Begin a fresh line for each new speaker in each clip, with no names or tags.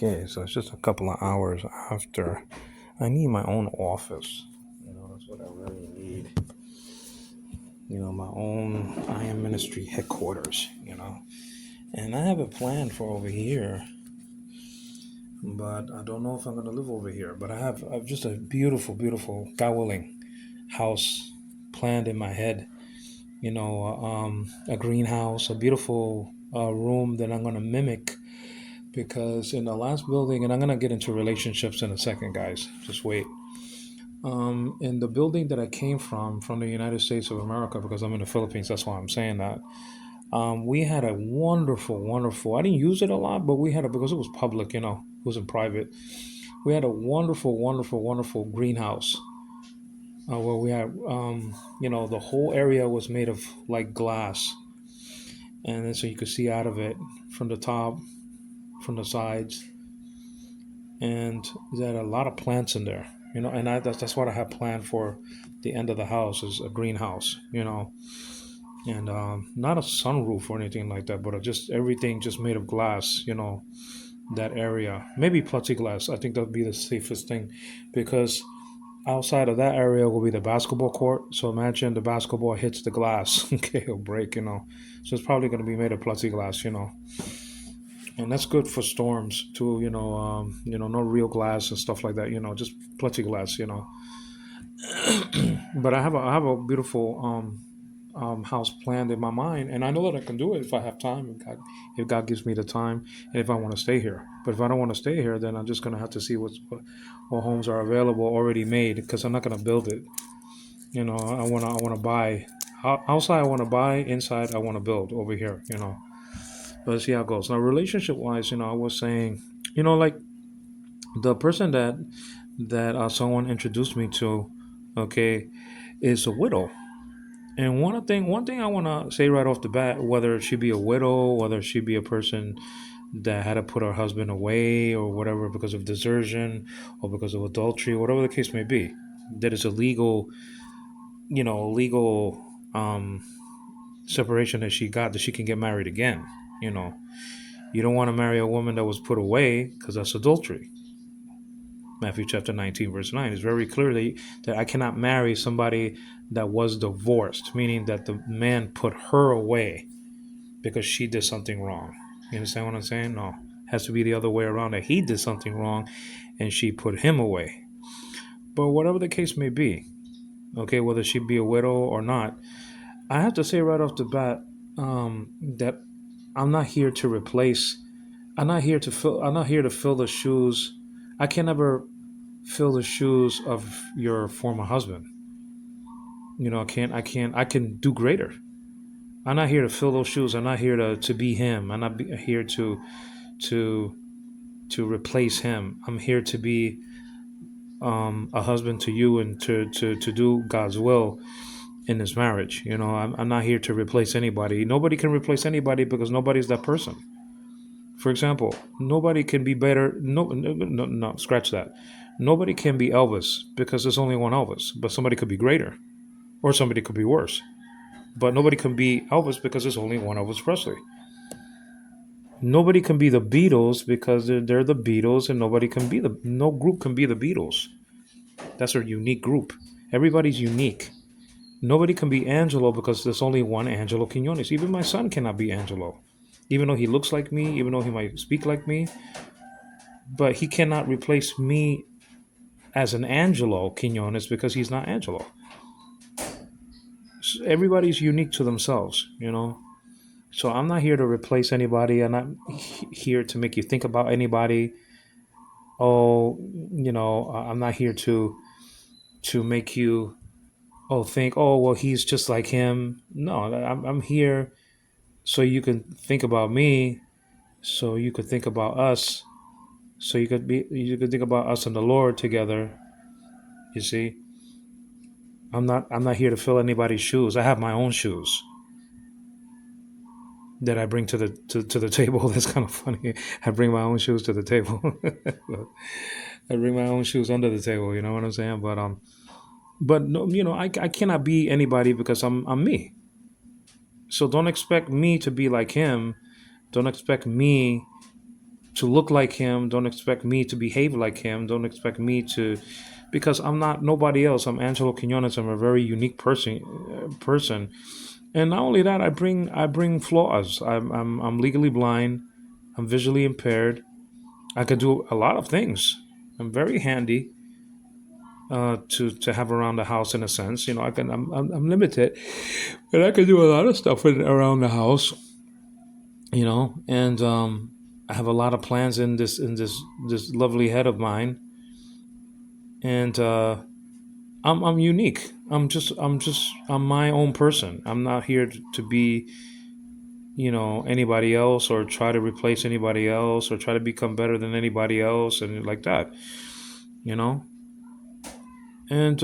Okay, so it's just a couple of hours after. I need my own office. That's what I really need. My own I am ministry headquarters. And I have a plan for over here, but I don't know if I'm gonna live over here. But I've just a beautiful, beautiful, God willing, house planned in my head. A greenhouse, a beautiful room that I'm gonna mimic because in the last building, and I'm gonna get into relationships in a second, guys. Just wait. In the building that I came from the United States of America, because I'm in the Philippines, that's why I'm saying that. We had a wonderful, wonderful. I didn't use it a lot, but we had it because it was public. It wasn't private. We had a wonderful, wonderful, wonderful greenhouse where we had, the whole area was made of like glass, and then so you could see out of it from the top, from the sides, and they had a lot of plants in there. And that's what I have planned for the end of the house is a greenhouse. And not a sunroof or anything like that, but just everything just made of glass. That area, maybe plexiglass. I think that'd be the safest thing, because outside of that area will be the basketball court. So imagine the basketball hits the glass, okay, it'll break. So it's probably going to be made of plexiglass. And that's good for storms too. No real glass and stuff like that. Just plexiglass. But I have a beautiful house planned in my mind, and I know that I can do it if I have time, if God gives me the time, and if I want to stay here. But if I don't want to stay here, then I'm just gonna have to see what homes are available already made, because I'm not gonna build it. I wanna buy outside. I want to buy inside. I want to build over here. But let's see how it goes. Now, relationship wise, I was saying, like the person that someone introduced me to, okay, is a widow. And one thing I want to say right off the bat, whether she be a widow, whether she be a person that had to put her husband away or whatever because of desertion or because of adultery, whatever the case may be, that is a legal separation that she got, that she can get married again. You know, you don't want to marry a woman that was put away, because that's adultery. Matthew chapter 19, verse 9 is very clear that I cannot marry somebody that was divorced, meaning that the man put her away because she did something wrong. You understand what I'm saying? No. It has to be the other way around, that he did something wrong and she put him away. But whatever the case may be, okay, whether she be a widow or not, I have to say right off the bat that I'm not here to replace. I'm not here to fill the shoes. I can never fill the shoes of your former husband. I can do greater. I'm not here to fill those shoes. I'm not here to be him. I'm not here to to replace him. I'm here to be a husband to you, and to do God's will in this marriage. I'm not here to replace anybody. Nobody can replace anybody, because nobody's that person. For example, nobody can be better. No, no, no, no, scratch that. Nobody can be Elvis, because there's only one Elvis, but somebody could be greater, or somebody could be worse. But nobody can be Elvis, because there's only one Elvis Presley. Nobody can be the Beatles, because they're the Beatles, and no group can be the Beatles. That's a unique group. Everybody's unique. Nobody can be Angelo, because there's only one Angelo Quinones. Even my son cannot be Angelo, even though he looks like me, even though he might speak like me, but he cannot replace me as an Angelo Quinones, because he's not Angelo. Everybody's unique to themselves. So I'm not here to replace anybody. I'm not here to make you think about anybody. Oh, I'm not here to make you think, oh, well, he's just like him. No, I'm here so you can think about me, so you could think about us, so you could think about us and the Lord together. You see, I'm not here to fill anybody's shoes. I have my own shoes that I bring to the table. That's kind of funny. I bring my own shoes to the table. I bring my own shoes under the table. You know what I'm saying? But no, I cannot be anybody, because I'm me. So don't expect me to be like him. Don't expect me to look like him. Don't expect me to behave like him. Don't expect me to, because I'm not nobody else. I'm Angelo Quinones. I'm a very unique person. And not only that, I bring flaws. I'm legally blind. I'm visually impaired. I could do a lot of things. I'm very handy to have around the house in a sense. You know, I'm limited, but I can do a lot of stuff around the house. You know, and I have a lot of plans in this lovely head of mine, and I'm unique. I'm my own person. I'm not here to be anybody else, or try to replace anybody else, or try to become better than anybody else, and like that. You know, and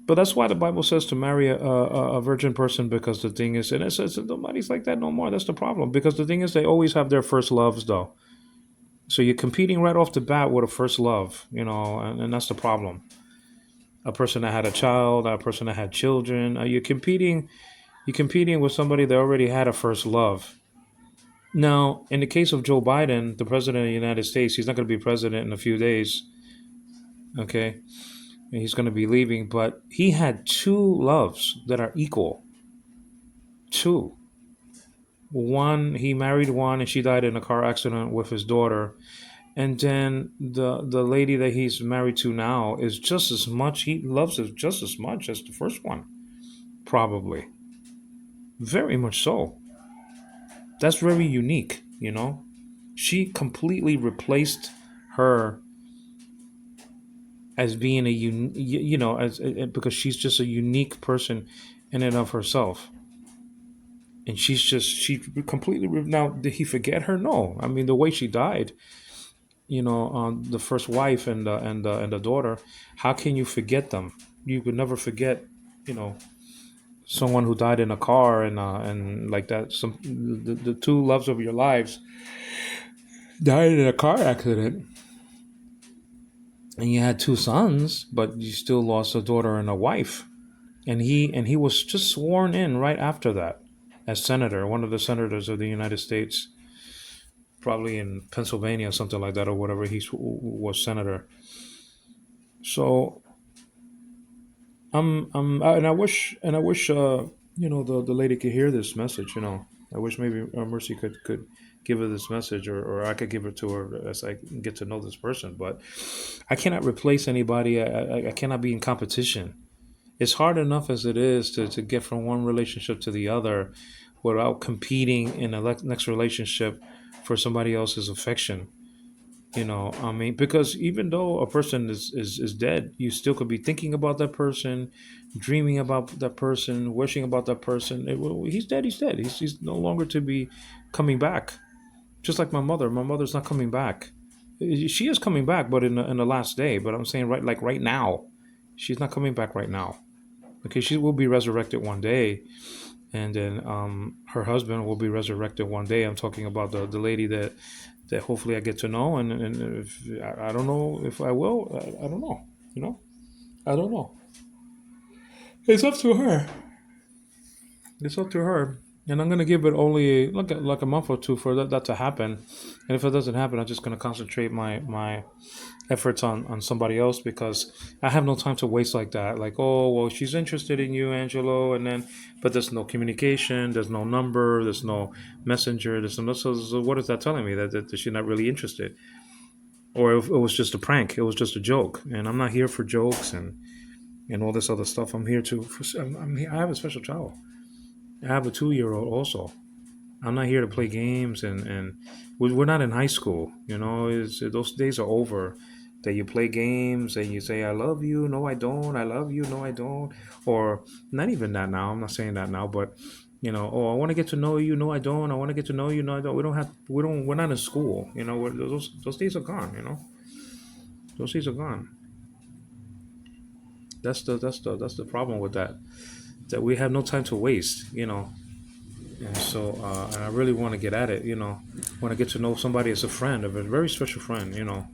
but that's why the Bible says to marry a virgin person, because the thing is, and it says that nobody's like that no more. That's the problem, because the thing is, they always have their first loves though. So you're competing right off the bat with a first love, and that's the problem. A person that had a child, a person that had children, you're competing with somebody that already had a first love. Now, in the case of Joe Biden, the president of the United States, he's not going to be president in a few days. Okay, and he's going to be leaving, but he had two loves that are equal. Two. One, he married one, and she died in a car accident with his daughter. And then the lady that he's married to now is just as much. He loves her just as much as the first one, probably. Very much so. That's very unique. She completely replaced her as being as because she's just a unique person in and of herself. And she completely now, did he forget her? No. I mean, the way she died, the first wife and the daughter, how can you forget them? You could never forget, you know, someone who died in a car, and like that. The two loves of your lives died in a car accident, and you had two sons, but you still lost a daughter and a wife. And he was just sworn in right after that as senator, one of the senators of the United States, probably in Pennsylvania, something like that, or whatever. He was senator. So and I wish the lady could hear this message. I wish maybe Mercy could give her this message, or I could give it to her as I get to know this person. But I cannot replace anybody. I cannot be in competition. It's hard enough as it is to get from one relationship to the other without competing in the next relationship for somebody else's affection. I mean, because even though a person is dead, you still could be thinking about that person, dreaming about that person, wishing about that person. Well, he's dead. He's dead. He's no longer to be coming back. Just like my mother. My mother's not coming back. She is coming back, but in the last day. But I'm saying right now, she's not coming back right now. Okay, she will be resurrected one day, and then her husband will be resurrected one day. I'm talking about the lady that hopefully I get to know, and if I don't know if I will, I don't know. You know, I don't know. It's up to her. It's up to her. And I'm gonna give it only like a month or two for that to happen. And if it doesn't happen, I'm just gonna concentrate my efforts on somebody else, because I have no time to waste like that. Like, oh well, she's interested in you, Angelo, and then but there's no communication, there's no number, there's no messenger, there's no. So what is that telling me, that she's not really interested, or if it was just a prank, it was just a joke, and I'm not here for jokes and all this other stuff. I'm here to. I have a special child. I have a 2-year-old also. I'm not here to play games, and we're not in high school. Those days are over. That you play games and you say I love you, no I don't. I love you, no I don't. Or not even that now. I'm not saying that now, but oh, I want to get to know you, no I don't. I want to get to know you, no I don't. We're not in school. Those days are gone. Those days are gone. That's the problem with that. That we have no time to waste. And so, and I really want to get at it, want to get to know somebody as a friend, of a very special friend, you know,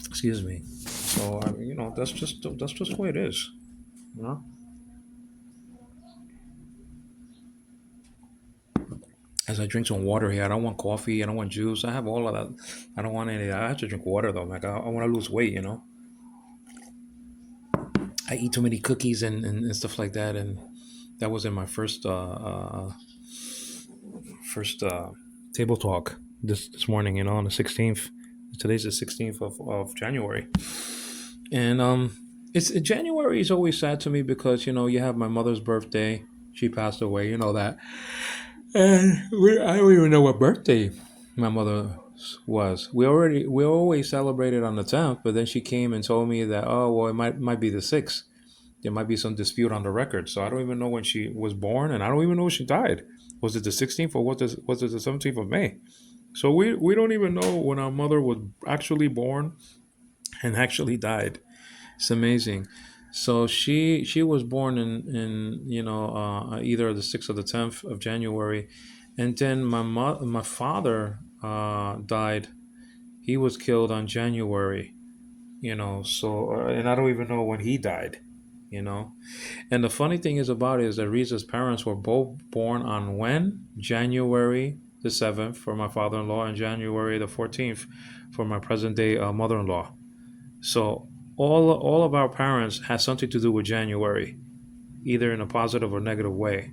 excuse me. So, that's just the way it is, you know. as I drink some water here. I don't want coffee. I don't want juice. I have all of that. I don't want any of that. I have to drink water though. Like I want to lose weight. I eat too many cookies and stuff like that. And that was in my first table talk this morning. On the 16th. Today's the 16th of January, and it's January is always sad to me because you have my mother's birthday. She passed away. You know that. And I don't even know what birthday my mother was. We always celebrated on the 10th, but then she came and told me that, oh well, it might be the 6th. There might be some dispute on the record, so I don't even know when she was born, and I don't even know when she died. Was it the 16th or was it the 17th of May? So we don't even know when our mother was actually born and actually died. It's amazing. So she was born in either the 6th or the 10th of January, and then my father died. He was killed on January. So and I don't even know when he died. You know, and the funny thing is about it is that Riza's parents were both born on when January the 7th for my father-in-law and January the 14th for my present-day mother-in-law. So all of our parents had something to do with January, either in a positive or negative way.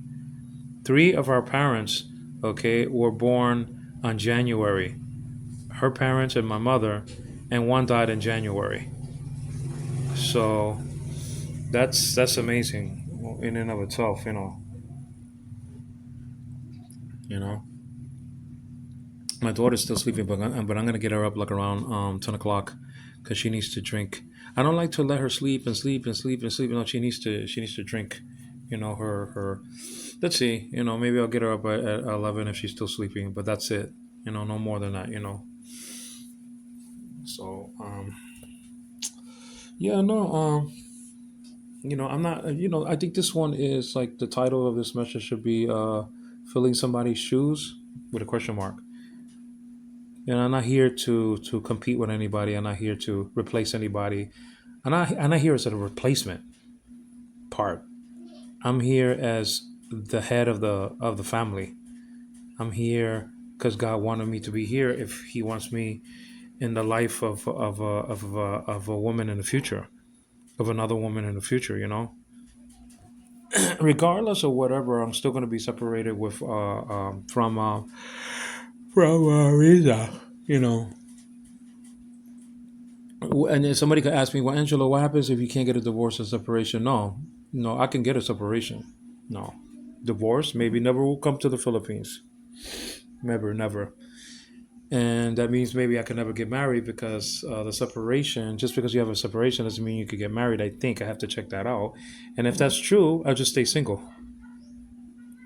Three of our parents, okay, were born on January. Her parents and my mother, and one died in January. So that's amazing in and of itself. You know. My daughter's still sleeping, but I'm gonna get her up like around 10 o'clock because she needs to drink. I don't like to let her sleep and sleep and sleep and sleep. She needs to drink. Her. Let's see. Maybe I'll get her up at 11 if she's still sleeping, but that's it. No more than that. So yeah, no. I'm not. I think this one is like the title of this message should be filling somebody's shoes with a question mark. I'm not here to compete with anybody. I'm not here to replace anybody. I'm not here as a replacement part. I'm here as the head of the family. I'm here because God wanted me to be here. If He wants me in the life of a woman in the future, of another woman in the future, regardless of whatever, I'm still going to be separated with from Rita. You know, And then somebody could ask me, well, Angelo, what happens if you can't get a divorce or separation? No, no, I can get a separation. No. Divorce maybe never will come to the Philippines. Never, never. And that means maybe I can never get married because the separation, just because you have a separation doesn't mean you could get married. I think I have to check that out. And if that's true, I'll just stay single.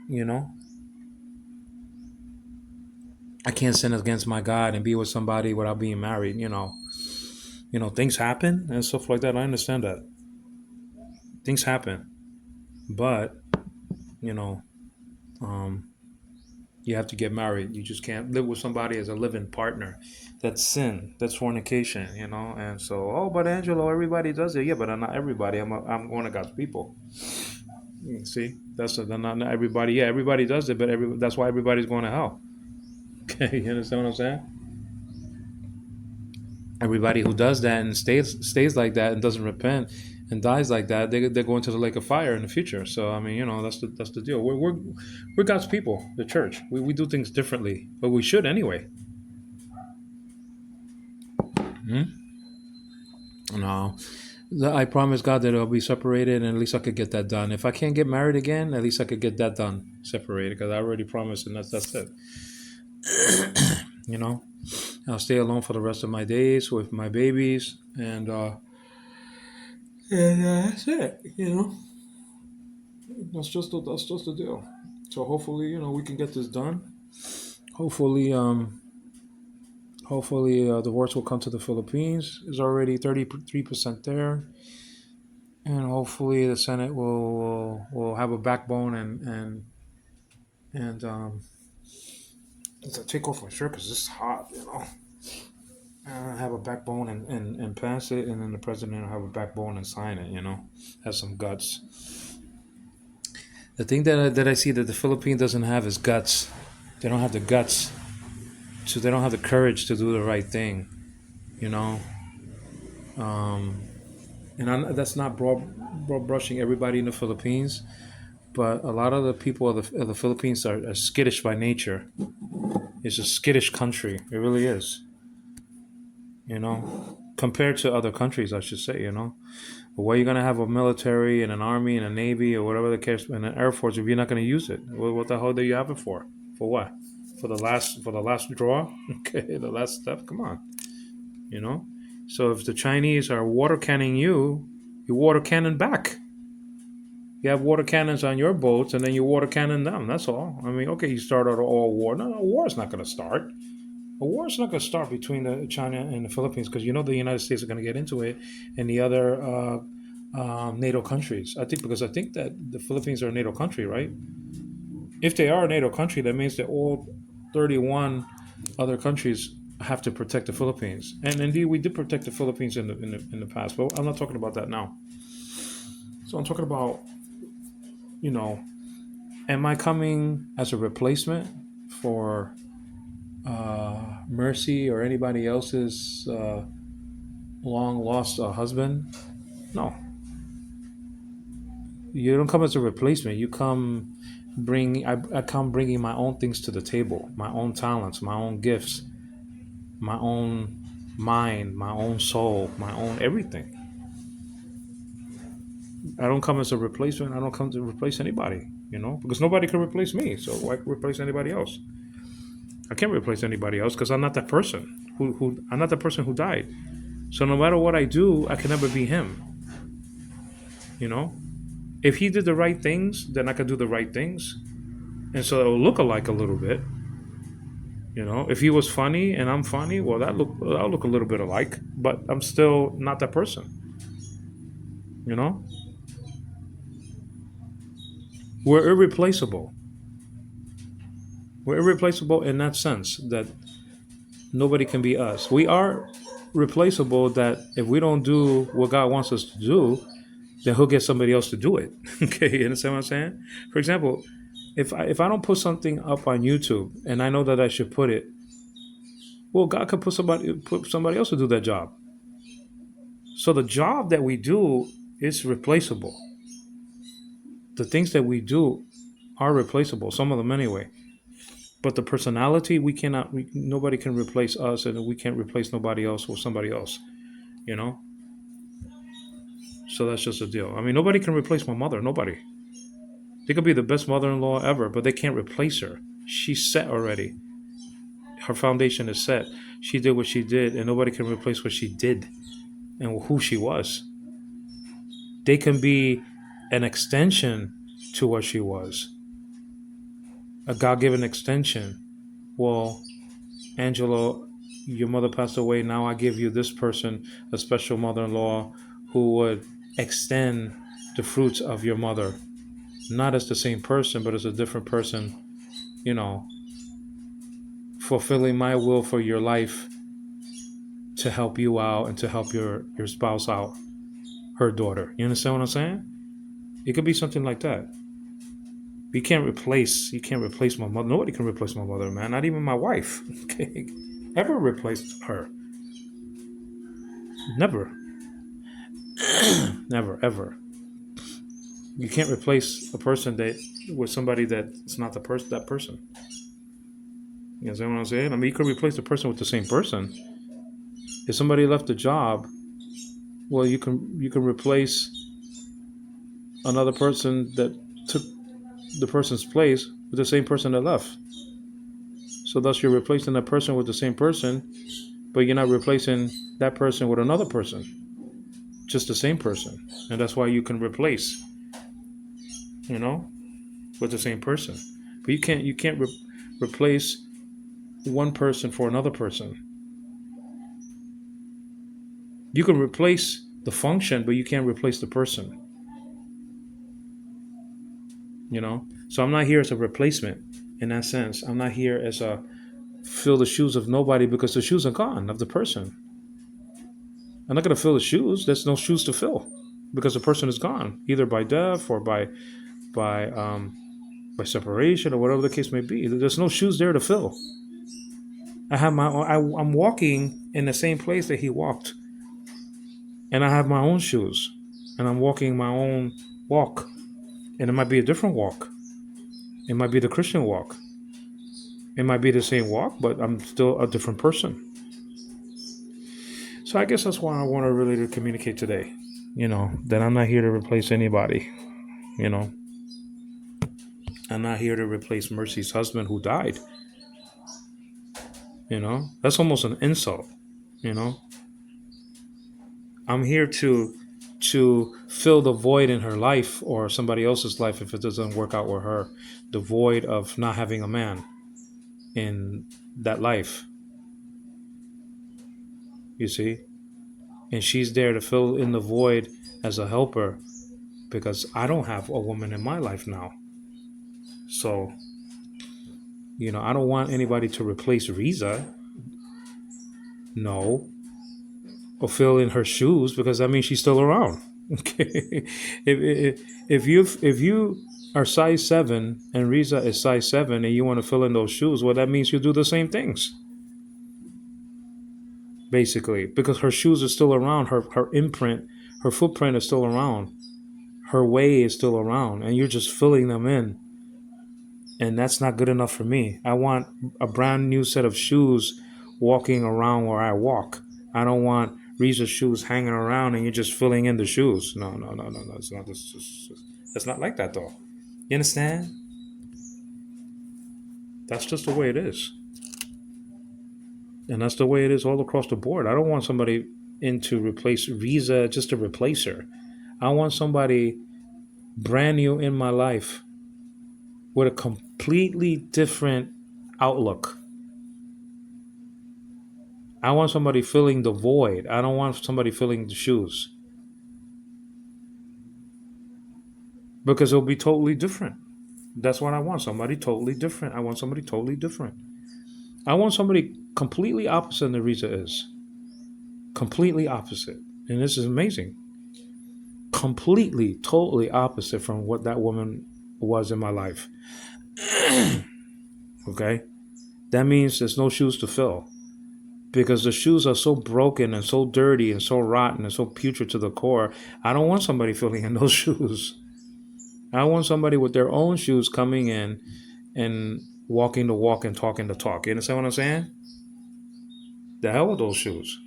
You know, I can't sin against my God and be with somebody without being married. Things happen and stuff like that. I understand that things happen, but you know, um, you have to get married. You just can't live with somebody as a living partner. That's sin. That's fornication. And so, oh, but Angelo, everybody does it. Yeah, but I'm not everybody. I'm one of God's people. See, not everybody. Yeah, everybody does it, but that's why everybody's going to hell. Okay, you understand what I'm saying? Everybody who does that and stays like that and doesn't repent and dies like that, they're going to the lake of fire in the future. So I mean, that's the deal. We're God's people, the church. We do things differently, but we should anyway. Hmm? No, I promise God that I'll be separated, and at least I could get that done. If I can't get married again, at least I could get that done, separated, because I already promised, and that's it. You know, I'll stay alone for the rest of my days with my babies, and that's it. That's just the deal. So hopefully, we can get this done. Hopefully, the worst will come to the Philippines. Is already 33% there, and hopefully the Senate will have a backbone and it's a take off my shirt because it's hot. Have a backbone and pass it, and then the president will have a backbone and sign it. Have some guts. The thing that I see that the Philippines doesn't have is guts. They don't have the guts, so they don't have the courage to do the right thing. You know, um, and that's not broad brushing everybody in the Philippines, but a lot of the people of the Philippines are skittish by nature. It's a skittish country. It really is. You know, compared to other countries, I should say. But why are you going to have a military and an army and a navy or whatever the case and an air force if you're not going to use it? What the hell do you have it for? For what? For the last draw? Okay, the last step. Come on, you know. So if the Chinese are water canning you, you water cannon back. You have water cannons on your boats, and then you water cannon them. That's all. I mean, okay, you start out all war. No, no, war is not going to start. A war is not going to start between China and the Philippines because the United States are going to get into it, and the other NATO countries. I think that the Philippines are a NATO country, right? If they are a NATO country, that means that all 31 other countries have to protect the Philippines. And indeed, we did protect the Philippines in the past, but I'm not talking about that now. So I'm talking about, you know, am I coming as a replacement for Mercy or anybody else's long lost husband? No, you don't come as a replacement. You come I come bringing my own things to the table, my own talents, my own gifts, my own mind, my own soul, my own everything. I don't come as a replacement. I don't come to replace anybody, because nobody can replace me. So why replace anybody else? I can't replace anybody else because I'm not that person who I'm not the person who died. So no matter what I do, I can never be him. You know, if he did the right things, then I could do the right things, and so it'll look alike a little bit. If he was funny and I'm funny, well, that'll look a little bit alike, but I'm still not that person. You know, we're irreplaceable. We're irreplaceable in that sense that nobody can be us. We are replaceable that if we don't do what God wants us to do, then He'll get somebody else to do it. Okay, you understand what I'm saying? For example, if I don't put something up on YouTube and I know that I should put it, well, God could put somebody else to do that job. So the job that we do is replaceable. The things that we do are replaceable. Some of them anyway. But the personality, nobody can replace us, and we can't replace nobody else with somebody else. You know. So that's just a deal. I mean, nobody can replace my mother. Nobody. They could be the best mother-in-law ever, but they can't replace her. She's set already. Her foundation is set. She did what she did, and nobody can replace what she did and who she was. They can be an extension to what she was, a God-given extension. Well, Angelo, your mother passed away. Now I give you this person, a special mother-in-law who would extend the fruits of your mother, not as the same person, but as a different person, you know, fulfilling my will for your life to help you out and to help your spouse out, her daughter. You understand what I'm saying? It could be something like that. You can't replace my mother. Nobody can replace my mother, man. Not even my wife. Okay. Ever replaced her. Never. Never, ever. You can't replace a person with somebody that's not that person. You understand what I'm saying? I mean, you could replace the person with the same person. If somebody left the job, well, you can replace another person that took the person's place with the same person that left. So thus you're replacing that person with the same person, but you're not replacing that person with another person, just the same person. And that's why you can replace, with the same person. But you can't replace one person for another person. You can replace the function, but you can't replace the person. So I'm not here as a replacement in that sense. I'm not here as a fill the shoes of nobody because the shoes are gone of the person. I'm not going to fill the shoes. There's no shoes to fill because the person is gone, either by death or by by separation or whatever the case may be. There's no shoes there to fill. I have my own, I'm walking in the same place that he walked, and I have my own shoes, and I'm walking my own walk, and it might be a different walk. It might be the Christian walk. It might be the same walk, but I'm still a different person. So I guess that's why I want to really to communicate today. That I'm not here to replace anybody. You know, I'm not here to replace Mercy's husband who died. That's almost an insult. You know, I'm here to fill the void in her life or somebody else's life if it doesn't work out with her, the void of not having a man in that life. You see, and she's there to fill in the void as a helper because I don't have a woman in my life now. So, I don't want anybody to replace Riza. No, or fill in her shoes because that means she's still around. Okay, if you are size 7 and Riza is size 7 and you want to fill in those shoes, well, that means you do the same things basically because her shoes are still around, her imprint, her footprint is still around, her way is still around, and you're just filling them in, and that's not good enough for me. I want a brand new set of shoes walking around where I walk. I don't want Riza's shoes hanging around and you're just filling in the shoes. No, no, no, no, no. It's not. It's not like that though. You understand? That's just the way it is, and that's the way it is all across the board. I don't want somebody in to replace Riza just to replace her. I want somebody brand new in my life with a completely different outlook. I want somebody filling the void. I don't want somebody filling the shoes because it'll be totally different. That's what I want. Somebody totally different. I want somebody totally different. I want somebody completely opposite than Riza is. Completely opposite. And this is amazing. Completely, totally opposite from what that woman was in my life. Okay? That means there's no shoes to fill. Because the shoes are so broken and so dirty and so rotten and so putrid to the core. I don't want somebody filling in those shoes. I want somebody with their own shoes coming in and walking the walk and talking the talk. You understand what I'm saying? The hell with those shoes.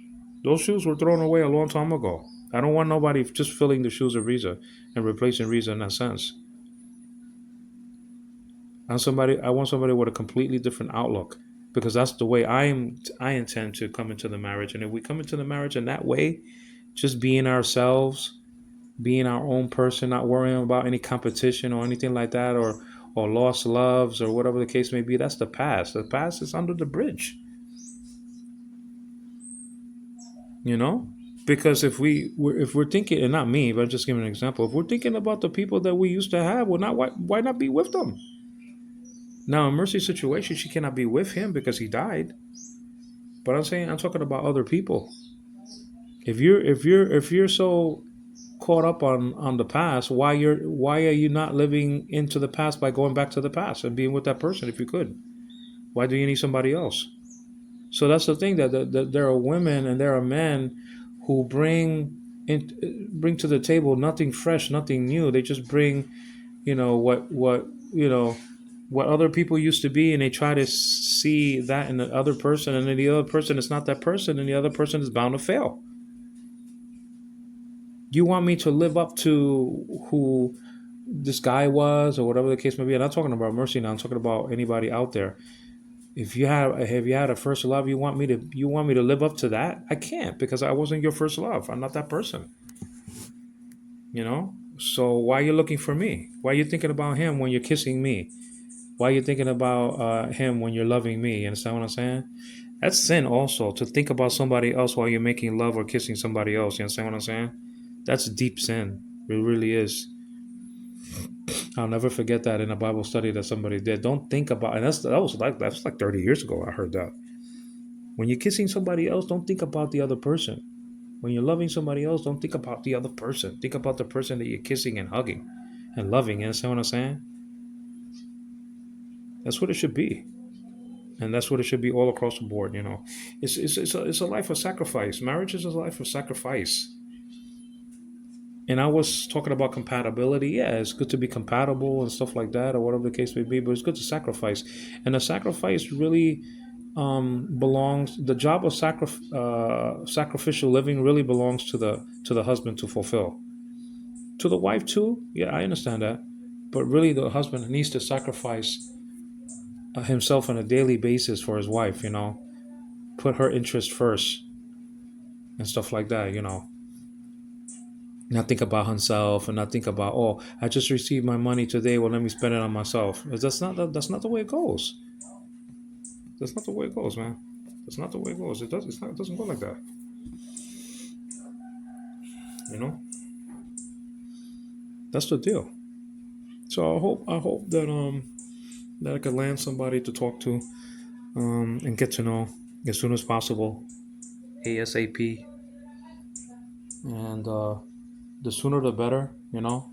Those shoes were thrown away a long time ago. I don't want nobody just filling the shoes of Riza and replacing Riza in that sense. I want somebody with a completely different outlook because that's the way I intend to come into the marriage. And if we come into the marriage in that way, just being ourselves, being our own person, not worrying about any competition or anything like that, or lost loves or whatever the case may be, that's the past. The past is under the bridge. Because if we're thinking, and not me, but I'm just giving an example, if we're thinking about the people that we used to have, well, not why not be with them? Now, in Mercy's situation, she cannot be with him because he died. But I'm talking about other people. If you're so caught up on the past, why are you not living into the past by going back to the past and being with that person if you could? Why do you need somebody else? So that's the thing that there are women and there are men who bring to the table nothing fresh, nothing new. They just bring, what other people used to be, and they try to see that in the other person, and then the other person is not that person, and the other person is bound to fail. You want me to live up to who this guy was, or whatever the case may be? I'm not talking about Mercy now. I'm talking about anybody out there. If you had a first love, you want me to live up to that? I can't because I wasn't your first love. I'm not that person. So why are you looking for me? Why are you thinking about him when you're kissing me? Why are you thinking about him when you're loving me? You understand what I'm saying? That's sin also, to think about somebody else while you're making love or kissing somebody else. You understand what I'm saying? That's deep sin. It really is. I'll never forget that in a Bible study that somebody did. Don't think about, and that's like 30 years ago. I heard that. When you're kissing somebody else, don't think about the other person. When you're loving somebody else, don't think about the other person. Think about the person that you're kissing and hugging and loving. You understand what I'm saying? That's what it should be, and that's what it should be all across the board. It's a life of sacrifice. Marriage is a life of sacrifice. And I was talking about compatibility. Yeah, it's good to be compatible and stuff like that, or whatever the case may be. But it's good to sacrifice, and the sacrifice really belongs. The job of sacrificial living really belongs to the husband to fulfill. To the wife too. Yeah, I understand that, but really the husband needs to sacrifice himself on a daily basis for his wife. Put her interest first and stuff like that. Not think about himself and not think about, oh, I just received my money today, well, let me spend it on myself. That's not the way it goes. That's not the way it goes, man. That's not the way it goes. It doesn't go like that. You know that's the deal. So I hope that I could land somebody to talk to, and get to know as soon as possible, ASAP. And the sooner the better. You know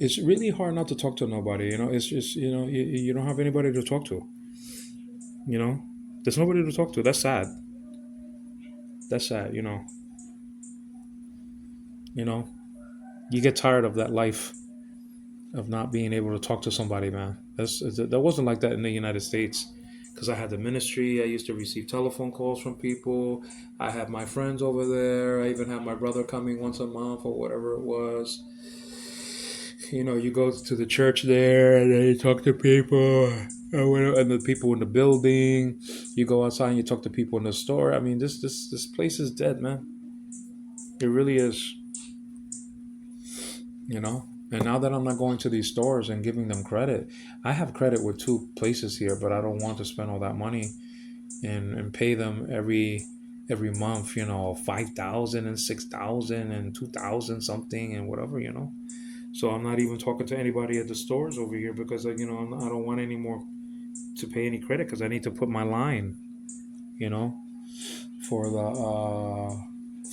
it's really hard not to talk to nobody. It's just, you don't have anybody to talk to. you know there's nobody to talk to. That's sad. That's sad. You know you get tired of that life of not being able to talk to somebody, man. That wasn't like that in the United States, because I had the ministry. I used to receive telephone calls from people. I had my friends over there. I even had my brother coming once a month or whatever it was. You go to the church there and then you talk to people, and the people in the building. You go outside and you talk to people in the store. I mean, this place is dead, man. It really is. And now that I'm not going to these stores and giving them credit, I have credit with two places here, but I don't want to spend all that money and pay them every month. 5,000 and 6,000 and 2,000 something and whatever. So I'm not even talking to anybody at the stores over here, because I don't want any more to pay any credit, because I need to put my line, you know, for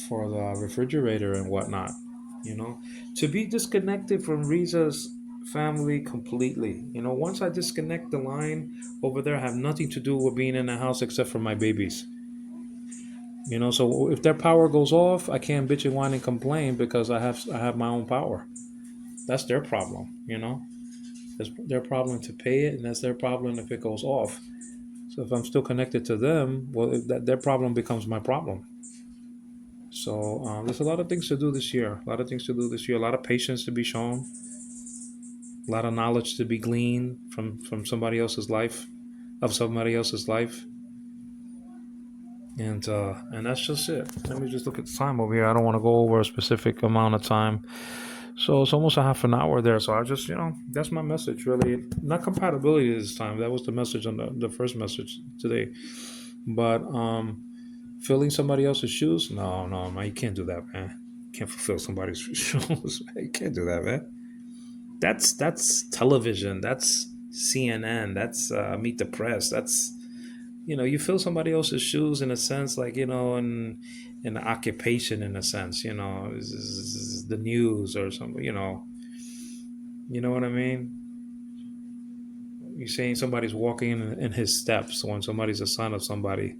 the refrigerator and whatnot. You know, to be disconnected from Riza's family completely. Once I disconnect the line over there, I have nothing to do with being in the house except for my babies. So if their power goes off, I can't bitch and whine and complain, because I have my own power. That's their problem. It's their problem to pay it, and that's their problem if it goes off. So if I'm still connected to them, well, their problem becomes my problem. So there's a lot of things to do this year. A lot of things to do this year. A lot of patience to be shown. A lot of knowledge to be gleaned from somebody else's life, of somebody else's life. And that's just it. Let me just look at the time over here. I don't want to go over a specific amount of time. So it's almost a half an hour there. So I just, that's my message, really. Not compatibility this time. That was the message on the first message today. But filling somebody else's shoes? No, no, man, you can't do that, man. You can't fulfill somebody's shoes. You can't do that, man. That's television. That's CNN. That's Meet the Press. That's you fill somebody else's shoes, in a sense, like in the occupation, in a sense. Is the news or something. You know what I mean. You're saying somebody's walking in his steps when somebody's a son of somebody.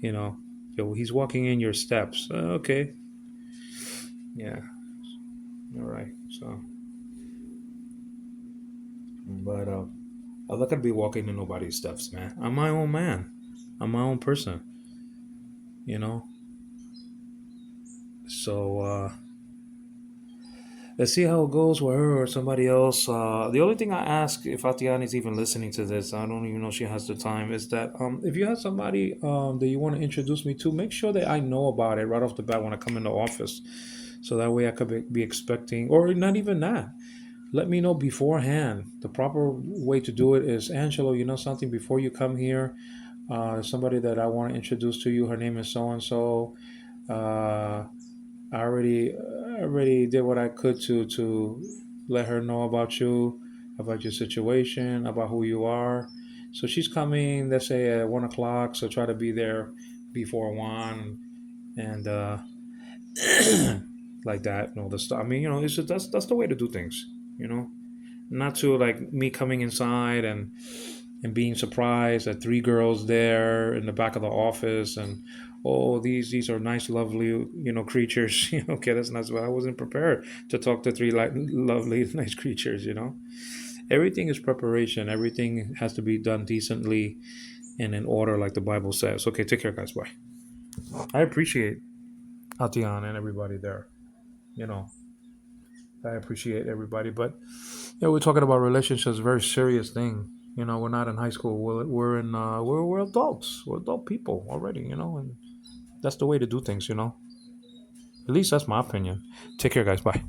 You know, he's walking in your steps. Okay, yeah, all right. So, but I'm not gonna be walking in nobody's steps, man. I'm my own man. I'm my own person. You know. So let's see how it goes with her or somebody else. The only thing I ask, if Atiana is even listening to this, I don't even know if she has the time, is that if you have somebody that you want to introduce me to, make sure that I know about it right off the bat when I come in the office. So that way I could be expecting, or not even that. Let me know beforehand. The proper way to do it is, Angelo, you know something, before you come here, somebody that I want to introduce to you, her name is so and so. I already did what I could to let her know about your situation, about who you are. So she's coming, let's say at 1 o'clock. So try to be there before one, and like that and all this stuff. I mean, it's just, that's the way to do things. You know, not to like me coming inside and being surprised at three girls there in the back of the office and oh these are nice lovely creatures. Okay, that's not what I wasn't prepared to talk to three like lovely nice creatures. Everything is preparation. Everything has to be done decently and in order like the Bible says. Okay, take care guys, bye. I appreciate Atian and everybody there. you know I appreciate everybody, but we're talking about relationships, very serious thing. We're not in high school. We're in we're adults. We're adult people already. And that's the way to do things. At least that's my opinion. Take care, guys. Bye.